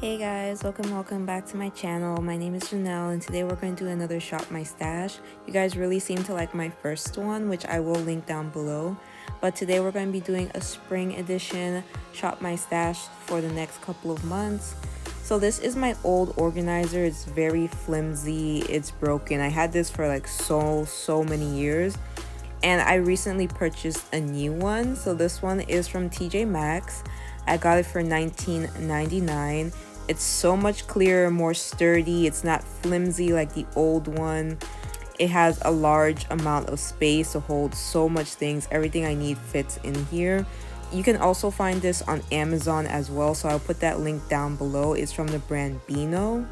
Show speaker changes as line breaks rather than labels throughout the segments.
Hey guys, welcome back to my channel. My name is Janelle and today we're going to do another Shop My Stash. You guys really seem to like my first one, which I will link down below. But today we're going to be doing a spring edition Shop My Stash for the next couple of months. So this is my old organizer. It's very flimsy, it's broken. I had this for like so many years. And I recently purchased a new one. So this one is from TJ Maxx. I got it for $19.99. It's so much clearer, more sturdy. It's not flimsy like the old one. It has a large amount of space to hold so much things. Everything I need fits in here. You can also find this on Amazon as well, so I'll put that link down below. It's from the brand Beano.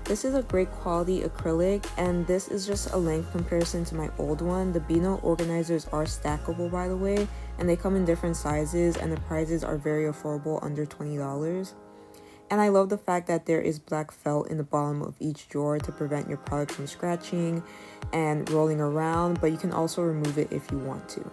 This is a great quality acrylic, and this is just a length comparison to my old one. The Beano organizers are stackable, by the way, and they come in different sizes, and the prices are very affordable, under $20. And I love the fact that there is black felt in the bottom of each drawer to prevent your product from scratching and rolling around, but you can also remove it if you want to.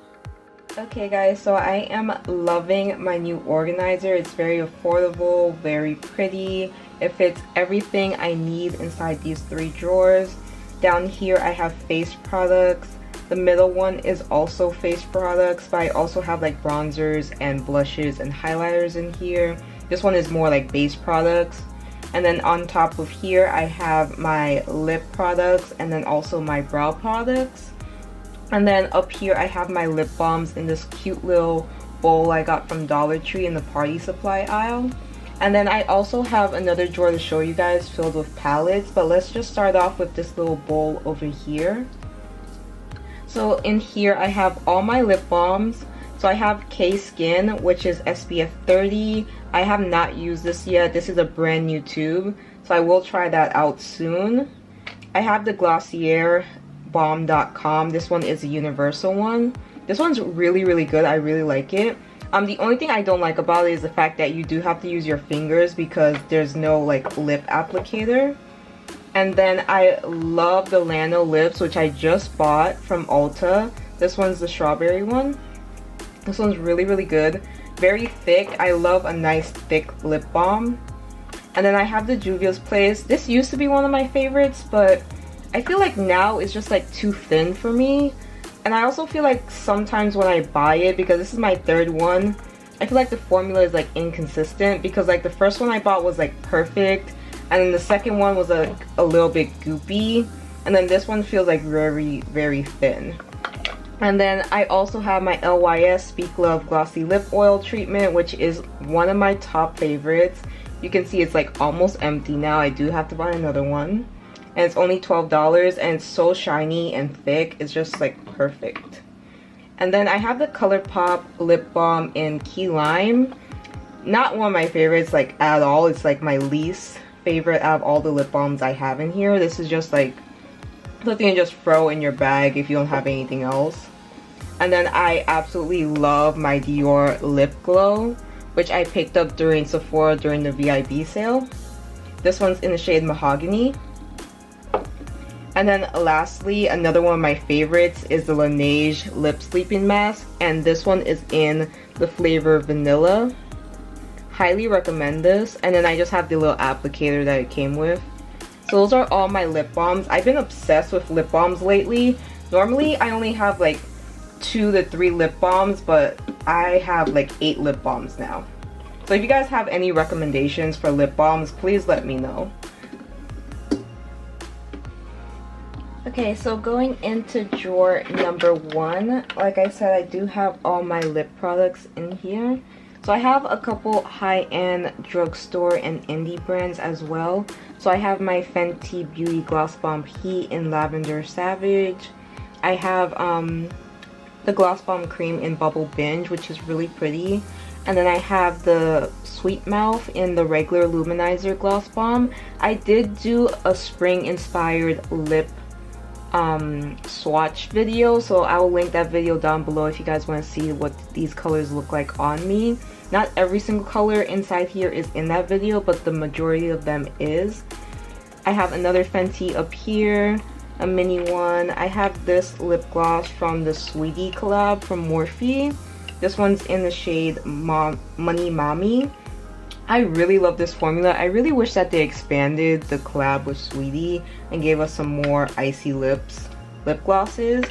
Okay guys, so I am loving my new organizer. It's very affordable, very pretty. It fits everything I need inside these 3 drawers. Down here I have face products. The middle one is also face products, but I also have like bronzers and blushes and highlighters in here. This one is more like base products. And then on top of here I have my lip products and then also my brow products. And then up here I have my lip balms in this cute little bowl I got from Dollar Tree in the party supply aisle. And then I also have another drawer to show you guys filled with palettes, but let's just start off with this little bowl over here. So in here I have all my lip balms. So I have K-Skin, which is SPF 30. I have not used this yet. This is a brand new tube, so I will try that out soon. I have the Glossier balm.com. This one is a universal one. This one's really good. I really like it. The only thing I don't like about it is the fact that you do have to use your fingers because there's no like lip applicator. And then I love the Lano lips, which I just bought from Ulta. This one's the strawberry one. This one's really good. Very thick. I love a nice thick lip balm. And then I have the Juvia's Place. This used to be one of my favorites, but I feel like now it's just like too thin for me. And I also feel like sometimes when I buy it, because this is my 3rd one, I feel like the formula is like inconsistent, because like the first one I bought was like perfect, and then the second one was a little bit goopy, and then this one feels like very thin. And then I also have my LYS Speak Love Glossy Lip Oil Treatment, which is one of my top favorites. You can see it's like almost empty now. I do have to buy another one. And it's only $12, and it's so shiny and thick. It's just like perfect. And then I have the ColourPop Lip Balm in Key Lime. Not one of my favorites like at all. It's like my least favorite out of all the lip balms I have in here. This is just like something you just throw in your bag if you don't have anything else. And then I absolutely love my Dior Lip Glow, which I picked up during Sephora during the VIB sale. This one's in the shade Mahogany. And then lastly, another one of my favorites is the Laneige Lip Sleeping Mask, and this one is in the flavor Vanilla. Highly recommend this. And then I just have the little applicator that it came with. So those are all my lip balms. I've been obsessed with lip balms lately. Normally I only have like 2 to 3 lip balms, but I have like 8 lip balms now. So if you guys have any recommendations for lip balms, please let me know. Okay, so going into drawer number 1, like I said, I do have all my lip products in here. So I have a couple high-end drugstore and indie brands as well. So I have my Fenty Beauty Gloss Bomb Heat in Lavender Savage. I have the Gloss Bomb Cream in Bubble Binge, which is really pretty. And then I have the Sweet Mouth in the regular Luminizer Gloss Bomb. I did do a spring-inspired lip swatch video, so I will link that video down below if you guys want to see what these colors look like on me. Not every single color inside here is in that video, but the majority of them is. I have another Fenty up here, a mini one. I have this lip gloss from the Sweetie collab from Morphe. This one's in the shade Money Mommy. I really love this formula. I really wish that they expanded the collab with Sweetie and gave us some more icy lip glosses.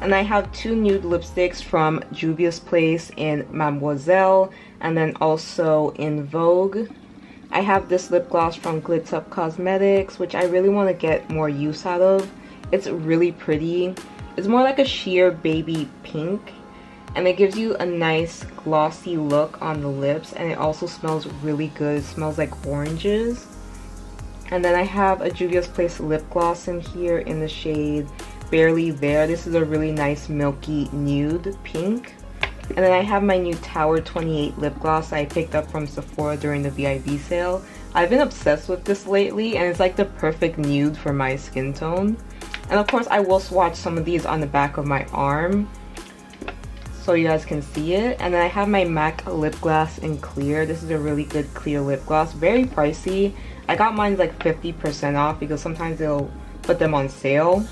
And I have two nude lipsticks from Juvia's Place in Mademoiselle and then also in Vogue. I have this lip gloss from Glitz Up Cosmetics, which I really want to get more use out of. It's really pretty. It's more like a sheer baby pink. And it gives you a nice glossy look on the lips, and it also smells really good. It smells like oranges. And then I have a Juvia's Place lip gloss in here in the shade Barely There. This is a really nice milky nude pink. And then I have my new Tower 28 lip gloss I picked up from Sephora during the VIB sale. I've been obsessed with this lately, and it's like the perfect nude for my skin tone. And of course I will swatch some of these on the back of my arm so you guys can see it. And then I have my MAC lip gloss in clear. This is a really good clear lip gloss. Very pricey. I got mine like 50% off because sometimes they'll put them on sale.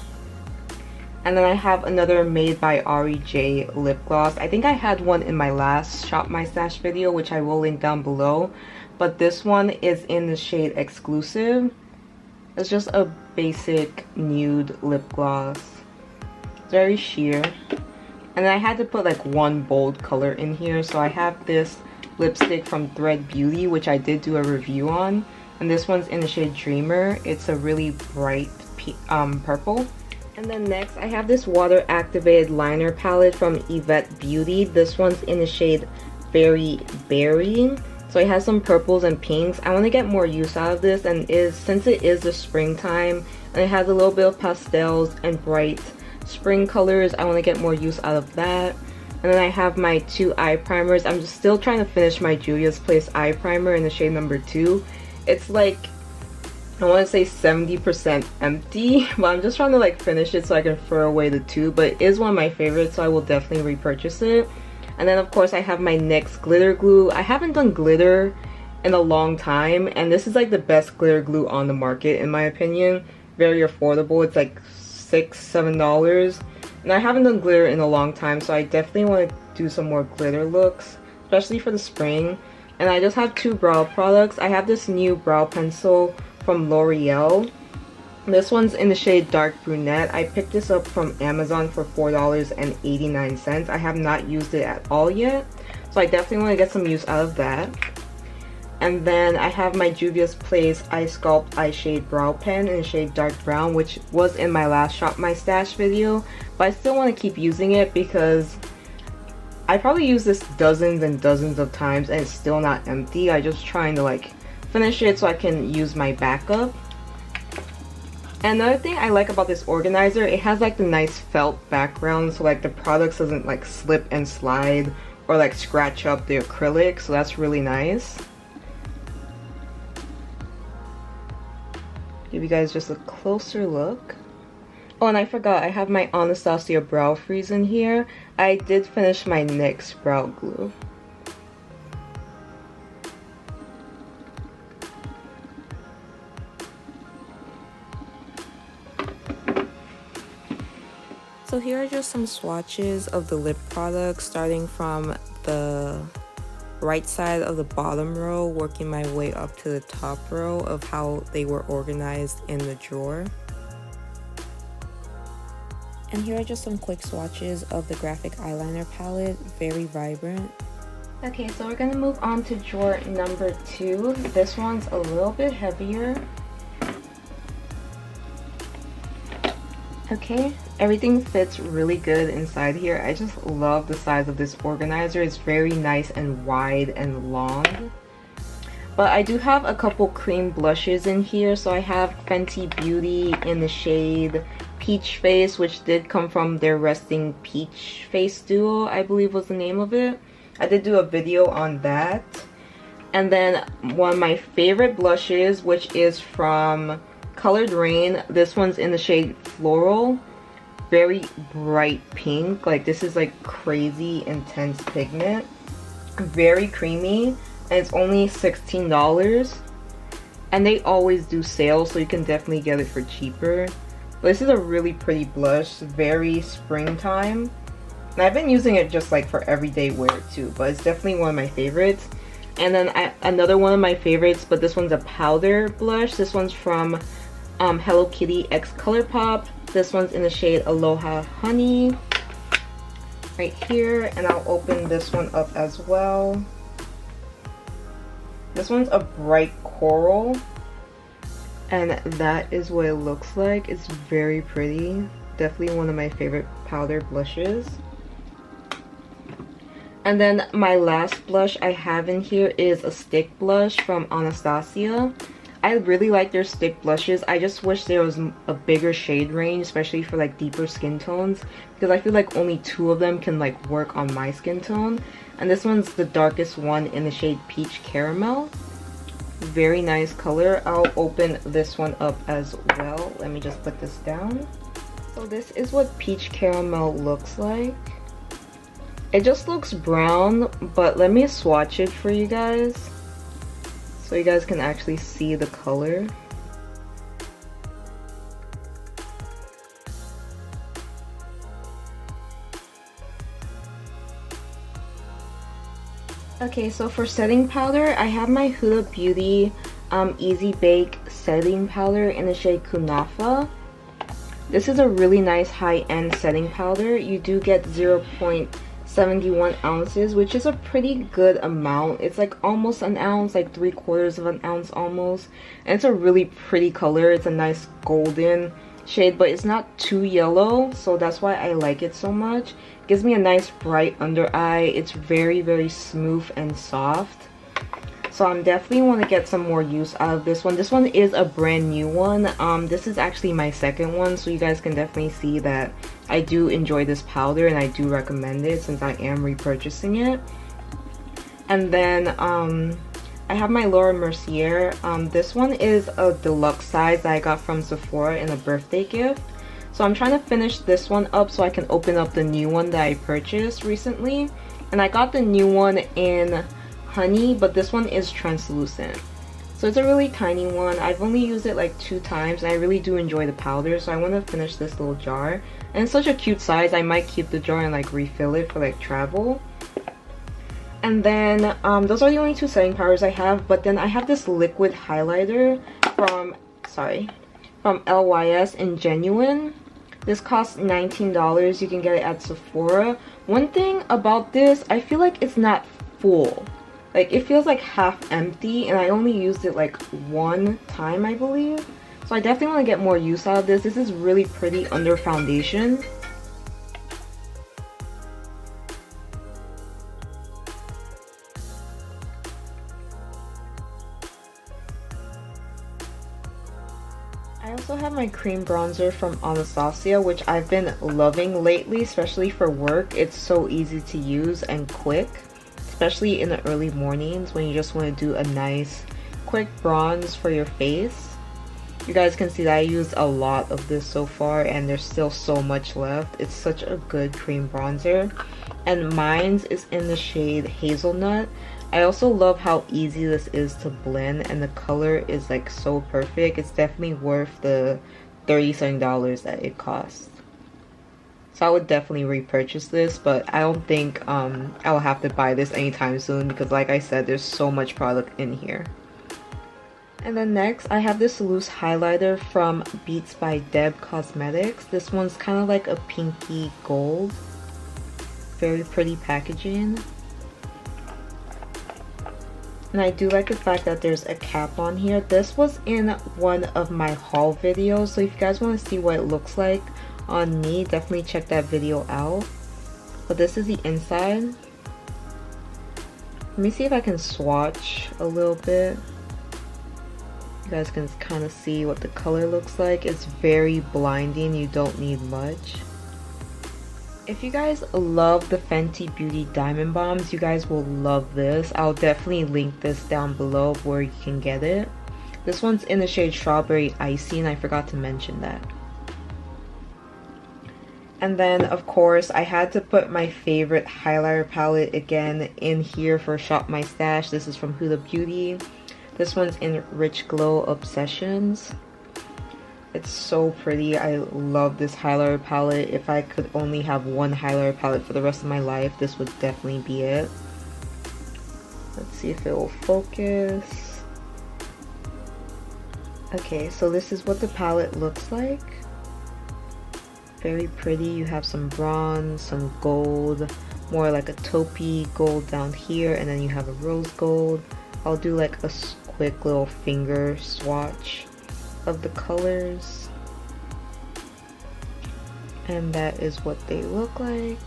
And then I have another Made by Ari J lip gloss. I think I had one in my last Shop My Stash video, which I will link down below. But this one is in the shade Exclusive. It's just a basic nude lip gloss. It's very sheer. And I had to put like one bold color in here. So I have this lipstick from Thread Beauty, which I did do a review on. And this one's in the shade Dreamer. It's a really bright purple. And then next, I have this water activated liner palette from Yvette Beauty. This one's in the shade Berry Berry. So it has some purples and pinks. I want to get more use out of this, and since it is the springtime and it has a little bit of pastels and bright spring colors, I want to get more use out of that. And then I have my two eye primers. I'm just still trying to finish my Juvia's Place eye primer in the shade number 2. It's like, I want to say 70% empty, but I'm just trying to like finish it so I can throw away the tube. But it is one of my favorites, so I will definitely repurchase it. And then of course I have my NYX glitter glue. I haven't done glitter in a long time, and this is like the best glitter glue on the market in my opinion. Very affordable. It's like $6-7, and I haven't done glitter in a long time, so I definitely want to do some more glitter looks, especially for the spring. And I just have two brow products. I have this new brow pencil from L'Oreal. This one's in the shade Dark Brunette. I picked this up from Amazon for $4.89. I have not used it at all yet, so I definitely want to get some use out of that. And then I have my Juvia's Place Eye Sculpt Eye Shade Brow Pen in the shade Dark Brown, which was in my last Shop My Stash video, but I still want to keep using it because I probably use this dozens and dozens of times and it's still not empty. I'm just trying to like finish it so I can use my backup. And another thing I like about this organizer, it has like the nice felt background, so like the products doesn't like slip and slide or like scratch up the acrylic, so that's really nice. Give you guys just a closer look. Oh, and I forgot, I have my Anastasia Brow Freeze in here. I did finish my NYX brow glue. So here are just some swatches of the lip products, starting from the right side of the bottom row, working my way up to the top row of how they were organized in the drawer. And here are just some quick swatches of the graphic eyeliner palette, very vibrant. Okay, so we're gonna move on to drawer number 2. This one's a little bit heavier. Okay, everything fits really good inside here. I just love the size of this organizer. It's very nice and wide and long. But I do have a couple cream blushes in here. So I have Fenty Beauty in the shade Peach Face, which did come from their Resting Peach Face duo, I believe was the name of it. I did do a video on that. And then one of my favorite blushes, which is from Colored Rain. This one's in the shade Floral. Very bright pink. Like, this is like crazy intense pigment. Very creamy. And it's only $16. And they always do sales, so you can definitely get it for cheaper. But this is a really pretty blush. Very springtime. And I've been using it just like for everyday wear too. But it's definitely one of my favorites. And then another one of my favorites, but this one's a powder blush. This one's from Hello Kitty X ColourPop. This one's in the shade Aloha Honey right here, and I'll open this one up as well. This one's a bright coral, and that is what it looks like. It's very pretty. Definitely one of my favorite powder blushes. And then my last blush I have in here is a stick blush from Anastasia. I really like their stick blushes. I just wish there was a bigger shade range, especially for like deeper skin tones, because I feel like only 2 of them can like work on my skin tone. And this one's the darkest one in the shade Peach Caramel. Very nice color. I'll open this one up as well. Let me just put this down. So this is what Peach Caramel looks like. It just looks brown, but let me swatch it for you guys so you guys can actually see the color. Okay, so for setting powder, I have my Huda Beauty Easy Bake setting powder in the shade Kunafa. This is a really nice high-end setting powder. You do get 0.71 ounces, which is a pretty good amount. It's like almost an ounce, like 3/4 of an ounce almost. And it's a really pretty color. It's a nice golden shade, but it's not too yellow, so that's why I like it so much. It gives me a nice bright under eye. It's very, very smooth and soft. So I'm definitely want to get some more use out of this one. This one is a brand new one. This is actually my second one, so you guys can definitely see that I do enjoy this powder and I do recommend it since I am repurchasing it. And then I have my Laura Mercier. This one is a deluxe size that I got from Sephora in a birthday gift. So I'm trying to finish this one up so I can open up the new one that I purchased recently. And I got the new one in Honey, but this one is translucent. So it's a really tiny one. I've only used it like 2 times and I really do enjoy the powder, so I want to finish this little jar. And it's such a cute size. I might keep the jar and like refill it for like travel. And then those are the only 2 setting powders I have, but then I have this liquid highlighter from LYS in Genuine. This costs $19. You can get it at Sephora. One thing about this, I feel like it's not full. Like, it feels like half empty, and I only used it like 1 time, I believe. So I definitely want to get more use out of this. This is really pretty under foundation. I also have my cream bronzer from Anastasia, which I've been loving lately, especially for work. It's so easy to use and quick, especially in the early mornings when you just want to do a nice quick bronze for your face. You guys can see that I used a lot of this so far and there's still so much left. It's such a good cream bronzer, and mine's is in the shade Hazelnut. I also love how easy this is to blend, and the color is like so perfect. It's definitely worth the $37 that it costs. So I would definitely repurchase this, but I don't think I'll have to buy this anytime soon because, like I said, there's so much product in here. And then next, I have this loose highlighter from Beats by Deb Cosmetics. This one's kind of like a pinky gold. Very pretty packaging. And I do like the fact that there's a cap on here. This was in one of my haul videos, so if you guys want to see what it looks like on me, definitely check that video out. But this is the inside. Let me see if I can swatch a little bit. You guys can kind of see what the color looks like. It's very blinding. You don't need much. If you guys love the Fenty Beauty Diamond Bombs, you guys will love this. I'll definitely link this down below where you can get it. This one's in the shade Strawberry Icy, and I forgot to mention that. And then, of course, I had to put my favorite highlighter palette again in here for Shop My Stash. This is from Huda Beauty. This one's in Rich Glow Obsessions. It's so pretty. I love this highlighter palette. If I could only have one highlighter palette for the rest of my life, this would definitely be it. Let's see if it will focus. Okay, so this is what the palette looks like. Very pretty. You have some bronze, some gold, more like a taupey gold down here, and then you have a rose gold. I'll do like a quick little finger swatch of the colors. And that is what they look like.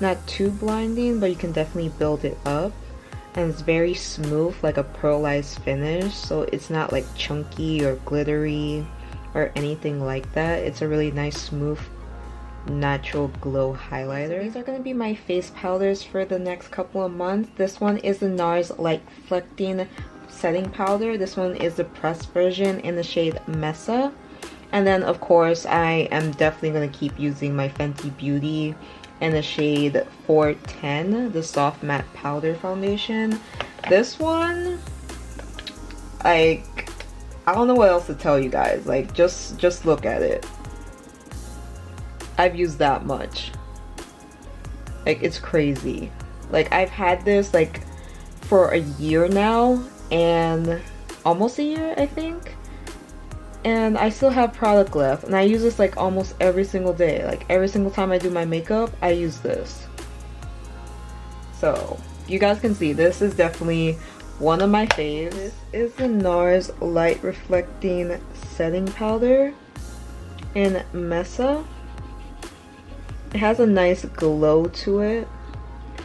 Not too blinding, but you can definitely build it up. And it's very smooth, like a pearlized finish, so it's not like chunky or glittery or anything like that. It's a really nice, smooth, natural glow highlighter. These are going to be my face powders for the next couple of months. This one is the NARS Light Reflecting Setting Powder. This one is the pressed version in the shade Mesa. And then of course I am definitely going to keep using my Fenty Beauty in the shade 410, the soft matte powder foundation. This one, I don't know what else to tell you guys. Like, just look at it. I've used that much. Like, it's crazy. Like, I've had this like for a year now, and almost a year, I think. And I still have product left, and I use this like almost every single day. Like, every single time I do my makeup, I use this. So you guys can see this is definitely one of my faves. This is the NARS Light Reflecting Setting Powder in Mesa. It has a nice glow to it,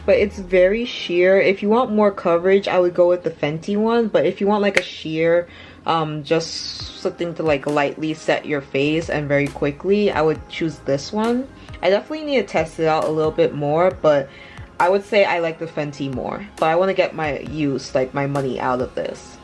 but it's very sheer. If you want more coverage, I would go with the Fenty one, but if you want like a sheer, just something to like lightly set your face and very quickly, I would choose this one. I definitely need to test it out a little bit more, but I would say I like the Fenty more. But I want to get my use, like my money out of this.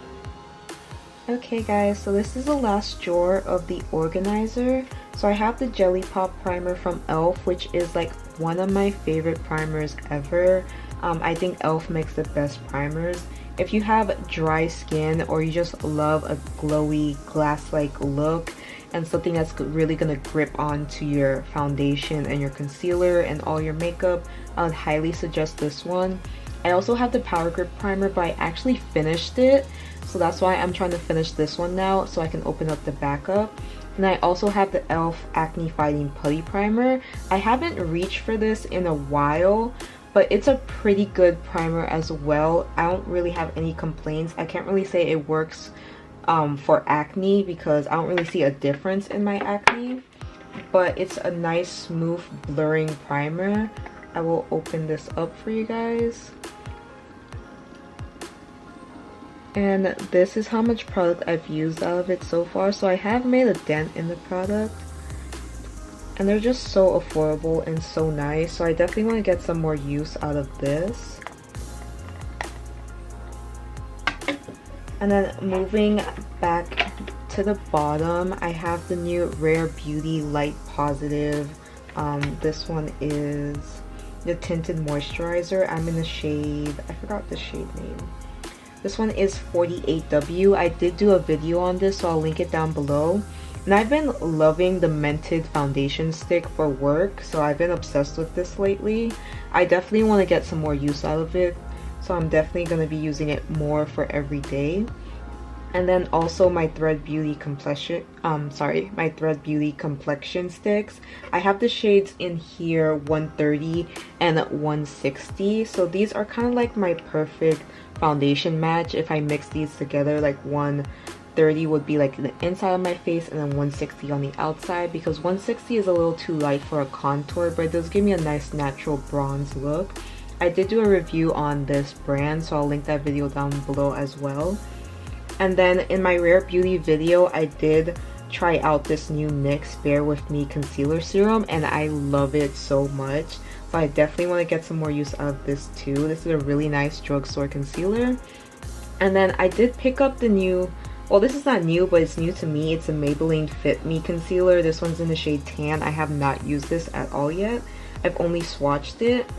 Okay guys, so this is the last drawer of the organizer. So I have the Jelly Pop primer from ELF, which is like one of my favorite primers ever. I think ELF makes the best primers. If you have dry skin or you just love a glowy glass-like look and something that's really gonna grip onto your foundation and your concealer and all your makeup, I would highly suggest this one. I also have the Power Grip primer, but I actually finished it, so that's why I'm trying to finish this one now so I can open up the backup. And I also have the ELF Acne Fighting Putty primer. I haven't reached for this in a while, but it's a pretty good primer as well. I don't really have any complaints. I can't really say it works for acne because I don't really see a difference in my acne, but it's a nice, smooth, blurring primer. I will open this up for you guys. And this is how much product I've used out of it so far. So I have made a dent in the product, and they're just so affordable and so nice. So I definitely want to get some more use out of this. And then moving back to the bottom, I have the new Rare Beauty Light Positive. This one is the tinted moisturizer. I'm in the shade, I forgot the shade name. This one is 48W. I did do a video on this, so I'll link it down below. And I've been loving the Mented foundation stick for work, so I've been obsessed with this lately. I definitely want to get some more use out of it, so I'm definitely going to be using it more for every day. And then also my Thread Beauty complexion, my Thread Beauty complexion sticks. I have the shades in here 130 and 160. So these are kind of like my perfect foundation match. If I mix these together, like 130 would be like the inside of my face and then 160 on the outside, because 160 is a little too light for a contour, but it does give me a nice natural bronze look. I did do a review on this brand, so I'll link that video down below as well. And then in my Rare Beauty video, I did try out this new NYX Bare With Me concealer serum, and I love it so much. So I definitely want to get some more use out of this too. This is a really nice drugstore concealer. And then I did pick up the new, well, this is not new, but it's new to me. It's a Maybelline Fit Me concealer. This one's in the shade Tan. I have not used this at all yet. I've only swatched it.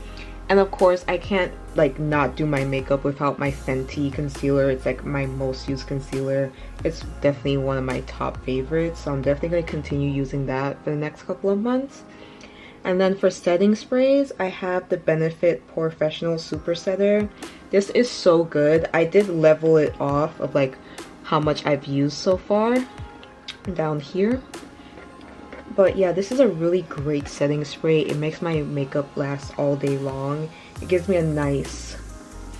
And of course, I can't like not do my makeup without my Fenty concealer. It's like my most used concealer. It's definitely one of my top favorites, so I'm definitely going to continue using that for the next couple of months. And then for setting sprays, I have the Benefit Professional Super Setter. This is so good. I did level it off of like how much I've used so far down here. But yeah, this is a really great setting spray. It makes my makeup last all day long. It gives me a nice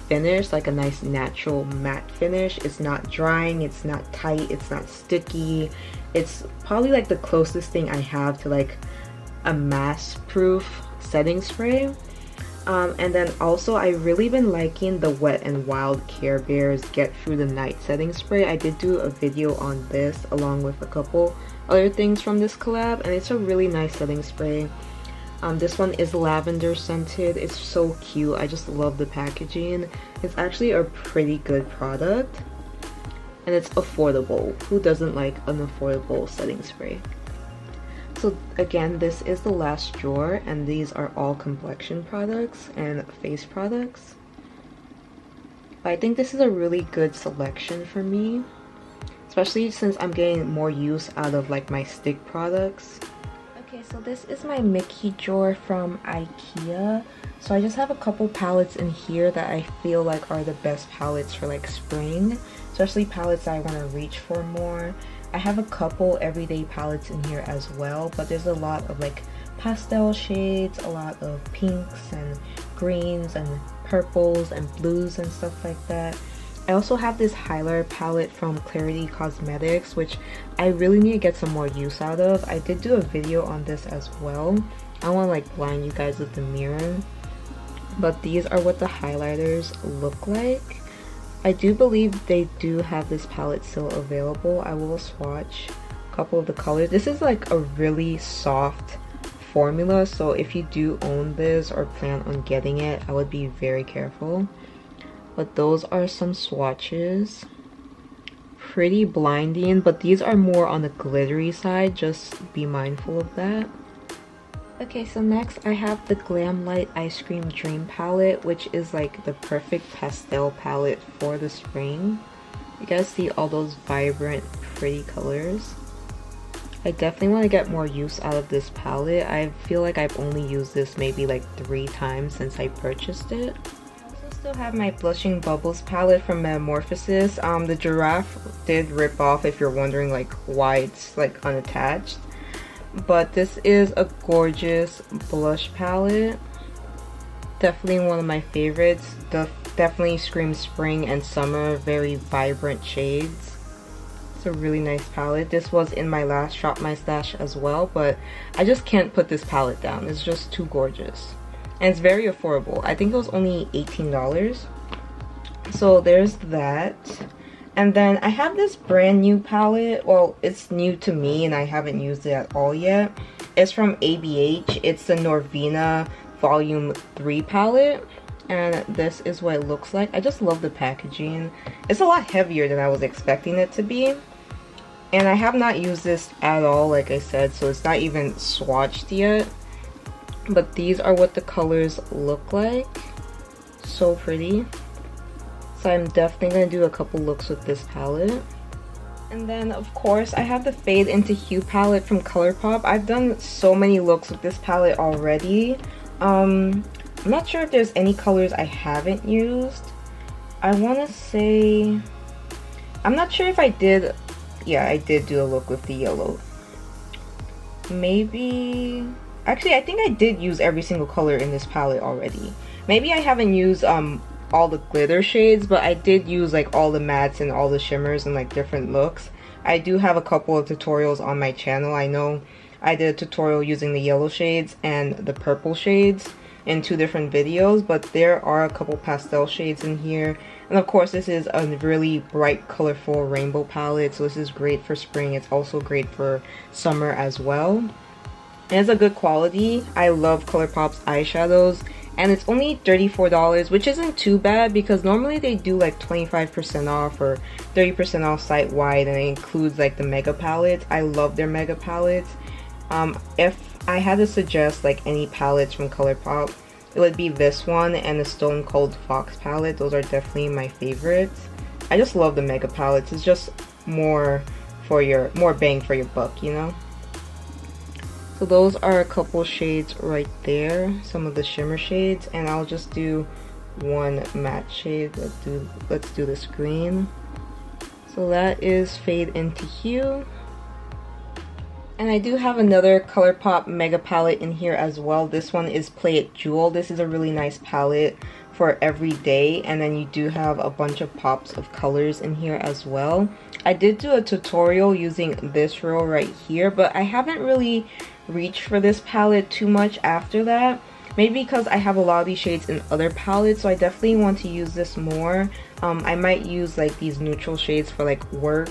finish, like a nice natural matte finish. It's not drying, it's not tight, it's not sticky. It's probably like the closest thing I have to like a mass proof setting spray. And then also I really been liking the Wet n Wild Care Bears Get Through the Night setting spray. I did do a video on this along with a couple other things from this collab, and it's a really nice setting spray. This one is lavender scented. It's so cute. I just love the packaging. It's actually a pretty good product, and it's affordable. Who doesn't like an affordable setting spray? So again, this is the last drawer, and these are all complexion products and face products. I think this is a really good selection for me, especially since I'm getting more use out of like my stick products. Okay, so this is my Mickey drawer from IKEA. So I just have a couple palettes in here that I feel like are the best palettes for like spring, especially palettes I want to reach for more. I have a couple everyday palettes in here as well, but there's a lot of like pastel shades, a lot of pinks and greens and purples and blues and stuff like that. I also have this highlighter palette from Clarity Cosmetics, which I really need to get some more use out of. I did do a video on this as well. I don't want to like blind you guys with the mirror, but these are what the highlighters look like. I do believe they do have this palette still available. I will swatch a couple of the colors. This is like a really soft formula, so if you do own this or plan on getting it, I would be very careful. But those are some swatches. Pretty blinding, but these are more on the glittery side. Just be mindful of that. Okay, so next I have the Glam Light Ice Cream Dream palette, which is like the perfect pastel palette for the spring. You guys see all those vibrant, pretty colors. I definitely want to get more use out of this palette. I feel like I've only used this maybe like 3 times since I purchased it. I still have my Blushing Bubbles palette from Metamorphosis. The giraffe did rip off, if you're wondering like why it's like unattached. But this is a gorgeous blush palette. Definitely one of my favorites. Definitely screams spring and summer. Very vibrant shades. It's a really nice palette. This was in my last Shop My Stash as well, but I just can't put this palette down. It's just too gorgeous. And it's very affordable. I think it was only $18. So there's that. And then I have this brand new palette. Well, it's new to me and I haven't used it at all yet. It's from ABH. It's the Norvina Volume 3 palette. And this is what it looks like. I just love the packaging. It's a lot heavier than I was expecting it to be. And I have not used this at all, like I said, so it's not even swatched yet. But these are what the colors look like. So pretty. So I'm definitely going to do a couple looks with this palette. And then of course I have the Fade into Hue palette from ColourPop. I've done so many looks with this palette already. I'm not sure if there's any colors I haven't used. I want to say... I'm not sure if I did... Yeah, I did do a look with the yellow. Maybe... Actually, I think I did use every single color in this palette already. Maybe I haven't used all the glitter shades, but I did use like all the mattes and all the shimmers and like different looks. I do have a couple of tutorials on my channel. I know I did a tutorial using the yellow shades and the purple shades in 2 different videos, but there are a couple pastel shades in here. And of course this is a really bright colorful rainbow palette, so this is great for spring. It's also great for summer as well. And it's a good quality. I love ColourPop's eyeshadows. And it's only $34, which isn't too bad because normally they do like 25% off or 30% off site-wide, and it includes like the mega palettes. I love their mega palettes. If I had to suggest like any palettes from ColourPop, it would be this one and the Stone Cold Fox palette. Those are definitely my favorites. I just love the mega palettes. It's just more bang for your buck, you know? So those are a couple shades right there, some of the shimmer shades, and I'll just do one matte shade. Let's do this green. So that is Fade into Hue. And I do have another ColourPop Mega palette in here as well. This one is Play It Jewel. This is a really nice palette for every day, and then you do have a bunch of pops of colors in here as well. I did do a tutorial using this row right here, but I haven't really reached for this palette too much after that. Maybe because I have a lot of these shades in other palettes, so I definitely want to use this more. I might use like these neutral shades for like work,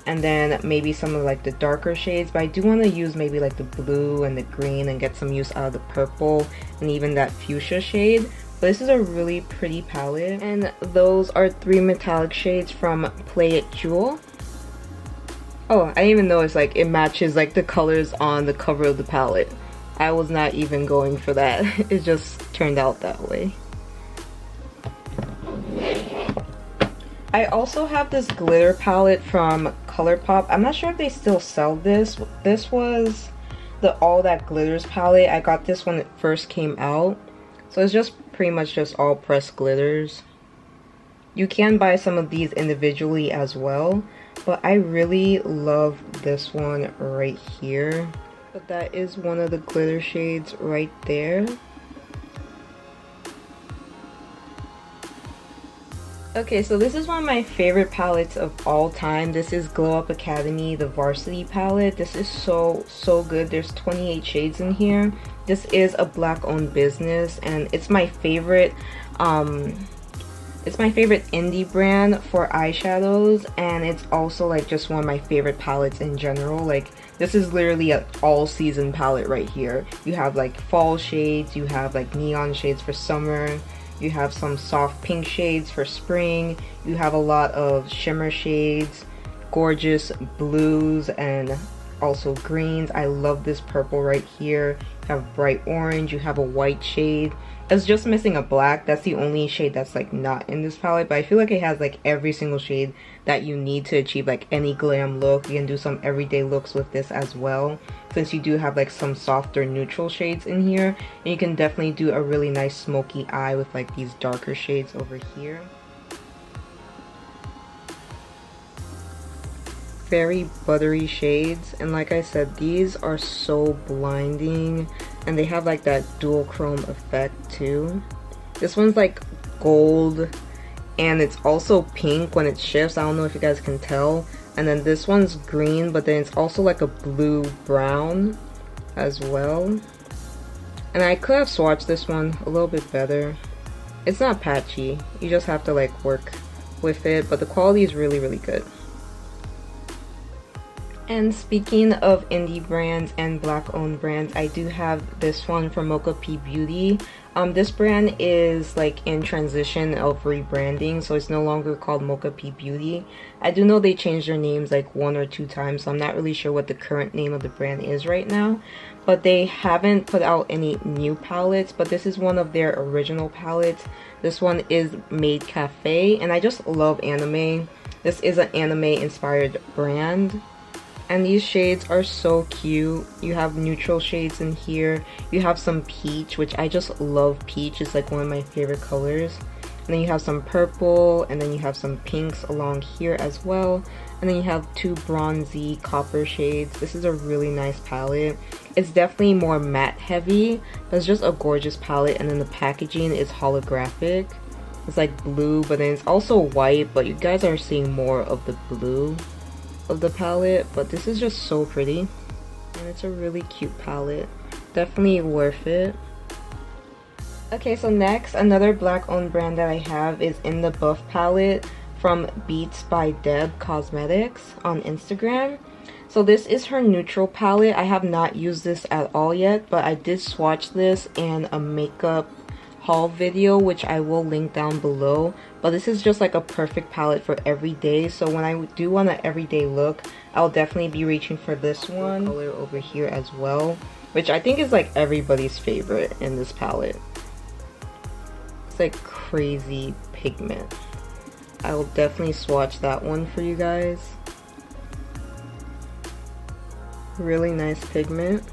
and then maybe some of like the darker shades, but I do want to use maybe like the blue and the green and get some use out of the purple and even that fuchsia shade. But this is a really pretty palette, and those are 3 metallic shades from Play It Jewel. Oh, I didn't even notice like it matches like the colors on the cover of the palette. I was not even going for that. It just turned out that way. I also have this glitter palette from ColourPop. I'm not sure if they still sell this. This was the All That Glitters palette. I got this when it first came out. So it's just pretty much just all pressed glitters. You can buy some of these individually as well, but I really love this one right here. But that is one of the glitter shades right there. Okay, so this is one of my favorite palettes of all time. This is Glow Up Academy, the Varsity palette. This is so good. There's 28 shades in here. This is a black-owned business, and it's my favorite indie brand for eyeshadows, and it's also like just one of my favorite palettes in general. Like, this is literally an all-season palette right here. You have like fall shades, you have like neon shades for summer, you have some soft pink shades for spring, you have a lot of shimmer shades, gorgeous blues, and also greens. I love this purple right here. You have bright orange, you have a white shade. It's just missing a black. That's the only shade that's like not in this palette, but I feel like it has like every single shade that you need to achieve like any glam look. You can do some everyday looks with this as well, since you do have like some softer neutral shades in here, and you can definitely do a really nice smoky eye with like these darker shades over here. Very buttery shades, and like I said, these are so blinding, and they have like that dual chrome effect too. This one's like gold, and it's also pink when it shifts. I don't know if you guys can tell. And then this one's green, but then it's also like a blue brown as well. And I could have swatched this one a little bit better. It's not patchy, you just have to like work with it, but the quality is really good. And speaking of indie brands and black owned brands, I do have this one from Mocha P Beauty. This brand is like in transition of rebranding, so it's no longer called Mocha P Beauty. I do know they changed their names like 1 or 2 times, so I'm not really sure what the current name of the brand is right now. But they haven't put out any new palettes, but this is one of their original palettes. This one is Maid Cafe, and I just love anime. This is an anime inspired brand. And these shades are so cute. You have neutral shades in here. You have some peach, which I just love peach. It's like one of my favorite colors. And then you have some purple, and then you have some pinks along here as well. And then you have 2 bronzy copper shades. This is a really nice palette. It's definitely more matte heavy, but it's just a gorgeous palette. And then the packaging is holographic. It's like blue, but then it's also white, but you guys are seeing more of the blue of the palette. But this is just so pretty, and it's a really cute palette. Definitely worth it. Okay, so next, another black owned brand that I have is In the Buff palette from Beats by Deb Cosmetics on Instagram. So this is her neutral palette. I have not used this at all yet, but I did swatch this in a makeup haul video, which I will link down below. But this is just like a perfect palette for every day, so when I do want an everyday look, I'll definitely be reaching for this one color over here as well, which I think is like everybody's favorite in this palette. It's like crazy pigment. I will definitely swatch that one for you guys. Really nice pigment.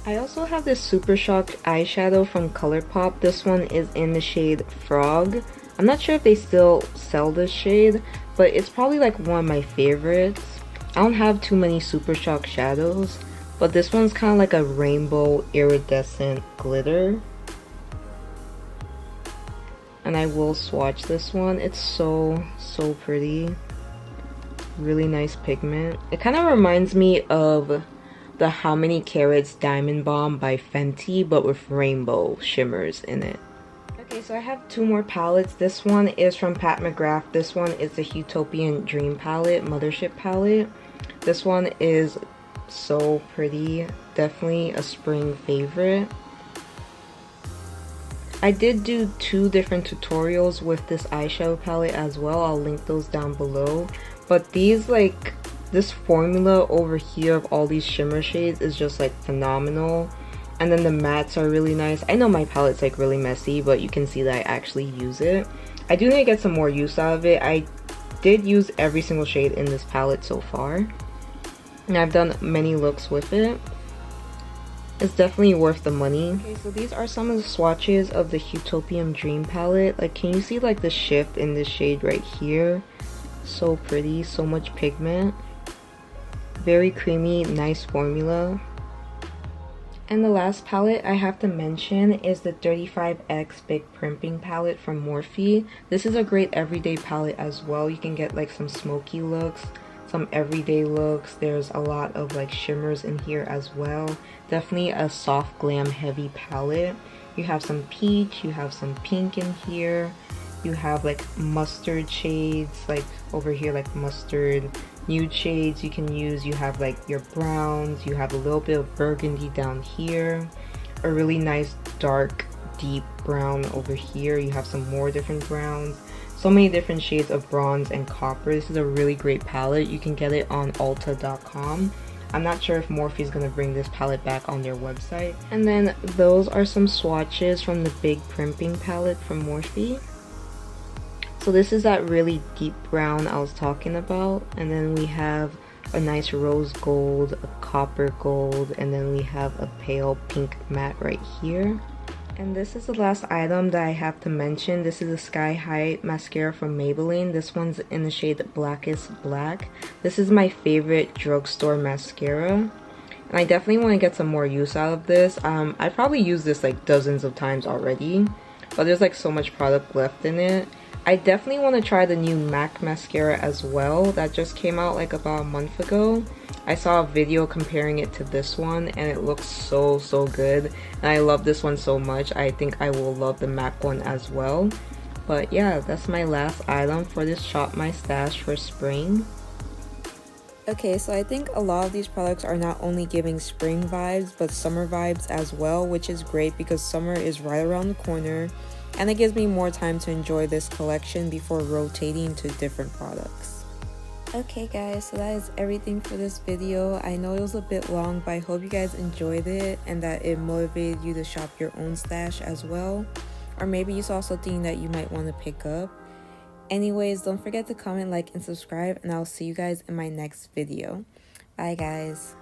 I also have this Super Shock eyeshadow from ColourPop. This one is in the shade Frog. I'm not sure if they still sell this shade, but it's probably like one of my favorites. I don't have too many Super Shock shadows, but this one's kind of like a rainbow iridescent glitter. And I will swatch this one. It's so pretty. Really nice pigment. It kind of reminds me of the How Many Carats Diamond Balm by Fenty, but with rainbow shimmers in it. Okay, so I have two more palettes. This one is from McGRATH. This one is the HUETOPIAN Dream palette, Mothership palette. This one is so pretty. Definitely a spring favorite. I did do two different tutorials with this eyeshadow palette as well. I'll link those down below. But these, like, this formula over here of all these shimmer shades is just like phenomenal. And then the mattes are really nice. I know my palette's like really messy, but you can see that I actually use it. I do need to get some more use out of it. I did use every single shade in this palette so far. And I've done many looks with it. It's definitely worth the money. Okay, so these are some of the swatches of the HUETOPIAN Dream palette. Like, can you see like the shift in this shade right here? So pretty, so much pigment. Very creamy, nice formula. And the last palette I have to mention is the 35X Big Primping palette from Morphe. This is a great everyday palette as well. You can get like some smoky looks, some everyday looks. There's a lot of like shimmers in here as well. Definitely a soft glam heavy palette. You have some peach, you have some pink in here. You have like mustard shades, like over here, like mustard nude shades you can use. You have like your browns, you have a little bit of burgundy down here, a really nice dark deep brown over here. You have some more different browns, so many different shades of bronze and copper. This is a really great palette. You can get it on Ulta.com. I'm not sure if Morphe is going to bring this palette back on their website. And then those are some swatches from the Big Primping palette from Morphe. So this is that really deep brown I was talking about, and then we have a nice rose gold, a copper gold, and then we have a pale pink matte right here. And this is the last item that I have to mention. This is a Sky High mascara from Maybelline. This one's in the shade Blackest Black. This is my favorite drugstore mascara, and I definitely want to get some more use out of this. I probably used this like dozens of times already, but there's like so much product left in it. I definitely want to try the new MAC mascara as well. That just came out like about a month ago. I saw a video comparing it to this one, and it looks so good. And I love this one so much. I think I will love the MAC one as well. But yeah, that's my last item for this Shop My Stash for spring. Okay, so I think a lot of these products are not only giving spring vibes, but summer vibes as well, which is great because summer is right around the corner. And it gives me more time to enjoy this collection before rotating to different products. Okay guys, so that is everything for this video. I know it was a bit long, but I hope you guys enjoyed it and that it motivated you to shop your own stash as well. Or maybe you saw something that you might want to pick up. Anyways, don't forget to comment, like, and subscribe, and I'll see you guys in my next video. Bye guys.